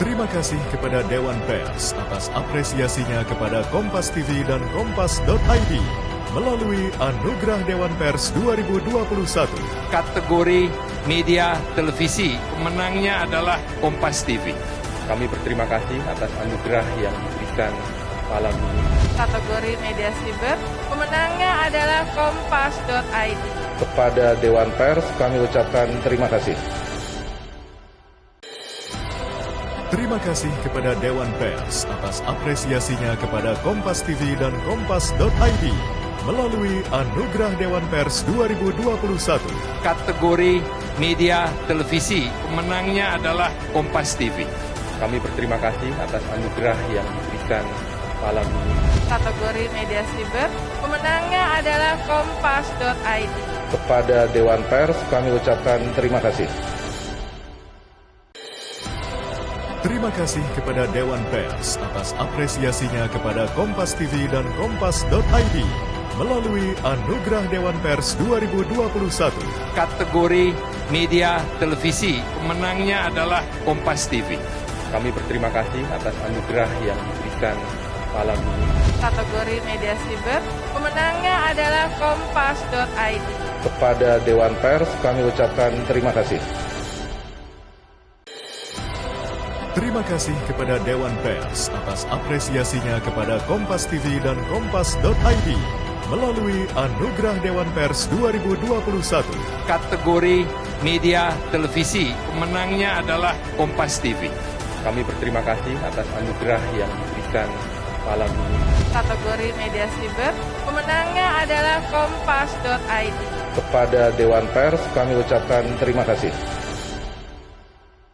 Terima kasih kepada Dewan Pers atas apresiasinya kepada Kompas TV dan Kompas.id melalui Anugerah Dewan Pers 2021. Kategori media televisi, pemenangnya adalah Kompas TV. Kami berterima kasih atas anugerah yang diberikan malam ini. Kategori media siber, pemenangnya adalah Kompas.id. Kepada Dewan Pers kami ucapkan terima kasih. Terima kasih kepada Dewan Pers atas apresiasinya kepada Kompas TV dan Kompas.id melalui Anugerah Dewan Pers 2021. Kategori media televisi, pemenangnya adalah Kompas TV. Kami berterima kasih atas anugerah yang diberikan malam ini. Kategori media siber, pemenangnya adalah Kompas.id. Kepada Dewan Pers kami ucapkan terima kasih. Terima kasih kepada Dewan Pers atas apresiasinya kepada Kompas TV dan Kompas.id melalui Anugerah Dewan Pers 2021. Kategori media televisi, pemenangnya adalah Kompas TV. Kami berterima kasih atas anugerah yang diberikan malam ini. Kategori media siber, pemenangnya adalah Kompas.id. Kepada Dewan Pers kami ucapkan terima kasih. Terima kasih kepada Dewan Pers atas apresiasinya kepada Kompas TV dan Kompas.id melalui Anugerah Dewan Pers 2021. Kategori media televisi, pemenangnya adalah Kompas TV. Kami berterima kasih atas anugerah yang diberikan malam ini. Kategori media siber, pemenangnya adalah Kompas.id. Kepada Dewan Pers kami ucapkan terima kasih.